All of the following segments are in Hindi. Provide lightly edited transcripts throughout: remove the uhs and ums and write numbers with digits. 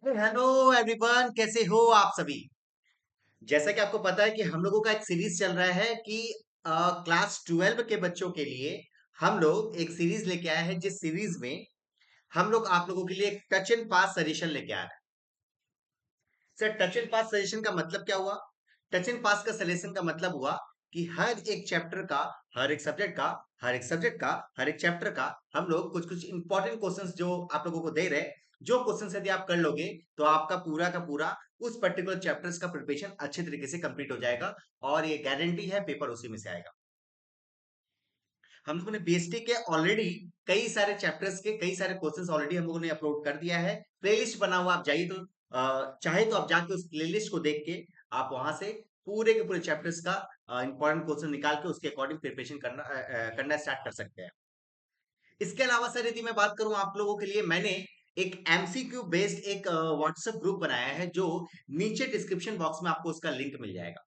हेलो एवरीवन, कैसे हो आप सभी। जैसा कि आपको पता है कि हम लोगों का एक सीरीज चल रहा है कि क्लास 12 के बच्चों के लिए हम लोग एक सीरीज लेके आए हैं, जिस सीरीज में हम लोग आप लोगों के लिए एक टच एंड पास सजेशन लेके आ रहे हैं। Sir, touch and pass suggestion का मतलब क्या हुआ? टच एंड पास का सजेशन का मतलब हुआ कि हर एक चैप्टर का, हर एक सब्जेक्ट का, हर एक चैप्टर का हम लोग कुछ कुछ इंपॉर्टेंट क्वेश्चंस जो आप लोगों को दे रहे हैं, जो क्वेश्चंस यदि आप कर लोगे तो आपका पूरा का पूरा उस पर्टिकुलर चैप्टर्स का प्रिपरेशन अच्छे तरीके से कंप्लीट हो जाएगा। और ये गारंटी है, पेपर उसी में से आएगा। हम लोगों ने बीएसटी के ऑलरेडी कई सारे चैप्टर्स के कई सारे क्वेश्चंस ऑलरेडी हम लोगों ने अपलोड कर दिया है। प्लेलिस्ट बना हुआ, आप जाइए तो चाहे तो आप जाके उस प्लेलिस्ट को देख के आप वहां से पूरे के पूरे चैप्टर्स का इंपॉर्टेंट क्वेश्चन निकाल के उसके अकॉर्डिंग प्रिपरेशन करना स्टार्ट कर सकते हैं। इसके अलावा सर, यदि मैं बात करूं आप लोगों के लिए, मैंने एक एमसीक्यू बेस्ड एक व्हाट्सएप ग्रुप बनाया है, जो नीचे डिस्क्रिप्शन बॉक्स में आपको उसका लिंक मिल जाएगा,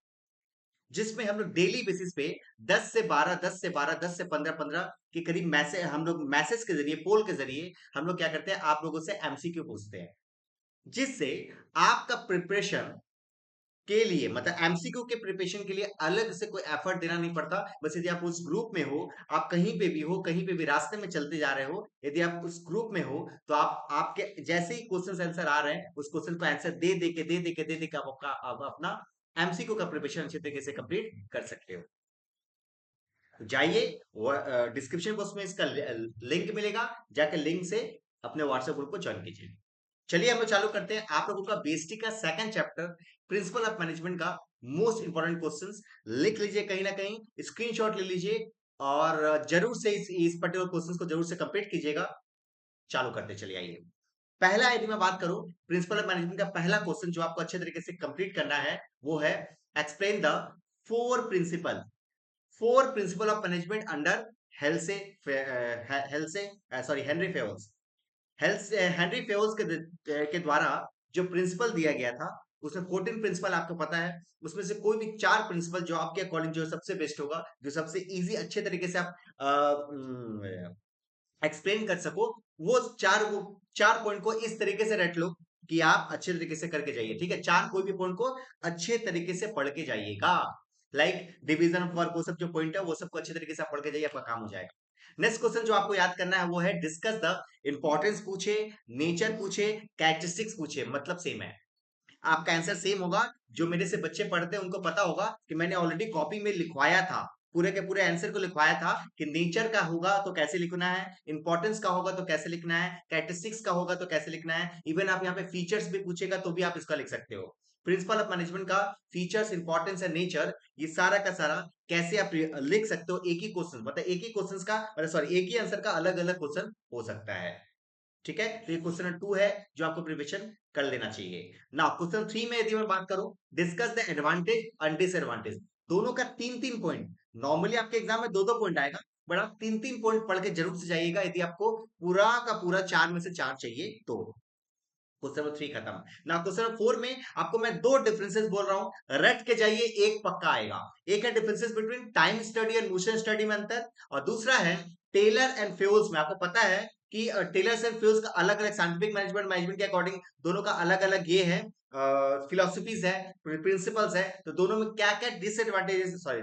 जिसमें हम लोग डेली बेसिस पे 10 से 12, 10 से 12, 10 से 15, 15 के करीब मैसेज, हम लोग मैसेज के जरिए, पोल के जरिए हम लोग क्या करते हैं, आप लोगों से एमसीक्यू पूछते हैं, जिससे आपका प्रिपरेशन के लिए, मतलब एमसीक्यू के प्रिपरेशन के लिए अलग से कोई एफर्ट देना नहीं पड़ता। बस यदि आप उस ग्रुप में हो, आप कहीं पे भी हो, कहीं पे भी रास्ते में चलते जा रहे हो, यदि आप उस ग्रुप में हो, तो आप आपके जैसे ही क्वेश्चन आंसर आ रहे हैं, उस क्वेश्चन को आंसर दे दे के आप अपना एमसीक्यू का प्रिपरेशन अच्छे तरीके से कंप्लीट कर सकते हो। तो जाइए, डिस्क्रिप्शन बॉक्स में इसका लिंक मिलेगा, जाके लिंक से अपने व्हाट्सएप ग्रुप को ज्वाइन कीजिए। चलिए हम लोग चालू करते हैं। आप लोगों का बेसिक का second chapter, principal of management का मोस्ट इंपोर्टेंट क्वेश्चंस लिख लीजिए, कहीं ना कहीं स्क्रीनशॉट ले लीजिए, और जरूर से इस पर्टिकुलर क्वेश्चंस को जरूर से कंप्लीट कीजिएगा। चालू करते चलिए, आइए। पहला, यदि मैं बात करूं, प्रिंसिपल ऑफ मैनेजमेंट का पहला क्वेश्चन जो आपको अच्छे तरीके से कंप्लीट करना है, वो है explain the four principle four principle of management under Helse Helse sorry Henri Fayol's. Henri Fayol's के द्वारा जो प्रिंसिपल दिया गया था, उसमें 14 प्रिंसिपल आपको पता है। उसमें से कोई भी चार प्रिंसिपल जो आपके अकॉर्डिंग जो सबसे बेस्ट होगा, जो सबसे इजी अच्छे तरीके से आप एक्सप्लेन कर सको, वो चार पॉइंट को इस तरीके से रट लो कि आप अच्छे तरीके से करके जाइए। ठीक है, चार कोई भी पॉइंट को अच्छे तरीके से पढ़ के जाइएगा। लाइक डिवीजन ऑफ वर्क, वो सब जो पॉइंट है, वो सबको अच्छे तरीके से आप पढ़ के जाइए, आपका काम हो जाएगा। नेक्स्ट क्वेश्चन जो आपको याद करना है, वो है डिस्कस द इंपॉर्टेंस पूछे, नेचर पूछे, कैरेक्टरिस्टिक्स पूछे, मतलब सेम है। आपका आंसर सेम होगा। जो मेरे से बच्चे पढ़ते हैं उनको पता होगा कि मैंने ऑलरेडी कॉपी में लिखवाया था, पूरे के पूरे आंसर को लिखवाया था कि नेचर का होगा तो कैसे लिखना है, इंपॉर्टेंस का होगा तो कैसे लिखना है, कैरेक्टरिस्टिक्स का होगा तो कैसे लिखना है। इवन आप यहाँ पे फीचर्स भी पूछेगा तो भी आप इसका लिख सकते हो। प्रिंसिपल ऑफ मैनेजमेंट का फीचर्स, इंपॉर्टेंस एंड नेचर, ये सारा का सारा कैसे आप लिख सकते हो। एक ही क्वेश्चन, मतलब एक ही क्वेश्चन का, मतलब सॉरी, एक ही आंसर का अलग अलग क्वेश्चन हो सकता है। ठीक है, तो ये क्वेश्चन 2 है जो आपको प्रिपरेशन कर लेना चाहिए। नाउ क्वेश्चन 3 में यदि मैं बात करूं, discuss the advantage and disadvantage, दोनों का तीन तीन पॉइंट। नॉर्मली आपके एग्जाम में दो दो पॉइंट आएगा, बट आप तीन तीन पॉइंट पढ़ के जरूर से जाइएगा, यदि आपको पूरा का पूरा चार में से चार चाहिए तो। क्वेश्चन नंबर 3 खत्म। ना क्वेश्चन नंबर 4 में आपको मैं दो डिफरेंसेस बोल रहा हूं, रट के जाइए, एक पक्का आएगा। एक है differences between time study and motion study में अंतर, और दूसरा है टेलर एंड फ्यूल्स में। आपको पता है कि टेलर्स एंड फ्यूल्स का अलग अलग, साइंटिफिक मैनेजमेंट, मैनेजमेंट के अकॉर्डिंग दोनों का अलग अलग ये है, फिलोसफीज है, प्रिंसिपल्स है। तो दोनों में क्या क्या डिसएडवांटेजेस, सॉरी,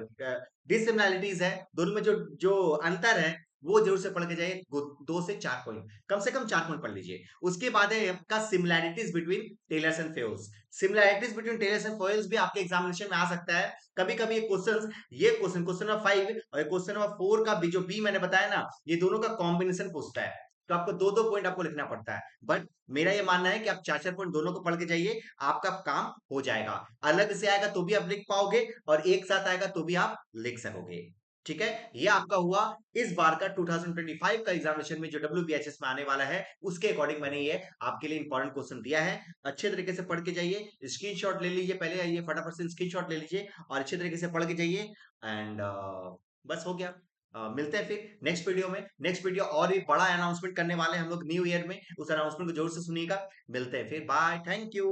डिसिमिलरिटीज है, दोनों में जो जो अंतर है, वो जरूर से पढ़ के जाइए। दो से चार पॉइंट, कम से कम चार पॉइंट पढ़ लीजिए। उसके बाद है आपका similarities between Taylor's and Fayol's. Similarities between Taylor's and Fayol's भी आपके एग्जामिनेशन में आ सकता है कभी कभी। ये क्वेश्चन नंबर 5 और क्वेश्चन नंबर 4 का भी जो बी मैंने बताया ना, ये दोनों का कॉम्बिनेशन पूछता है, तो आपको दो दो पॉइंट आपको लिखना पड़ता है। बट मेरा ये मानना है कि आप चार चार पॉइंट दोनों को पढ़ के जाइए, आपका काम हो जाएगा। अलग से आएगा तो भी आप लिख पाओगे, और एक साथ आएगा तो भी आप लिख सकोगे। ठीक है, ये आपका हुआ इस बार का 2025 का एग्जामिनेशन में जो WBHS में आने वाला है, उसके अकॉर्डिंग मैंने ये आपके लिए इंपॉर्टेंट क्वेश्चन दिया है। अच्छे तरीके से पढ़ के जाइए, स्क्रीनशॉट ले लीजिए, पहले आइए फटाफट से स्क्रीनशॉट ले लीजिए और अच्छे तरीके से पढ़ के जाइए। एंड बस हो गया। मिलते हैं फिर नेक्स्ट वीडियो में। नेक्स्ट वीडियो और भी बड़ा अनाउंसमेंट करने वाले हैं हम लोग न्यू ईयर में, उस अनाउंसमेंट को जरूर से सुनिएगा। मिलते हैं फिर, बाय, थैंक यू।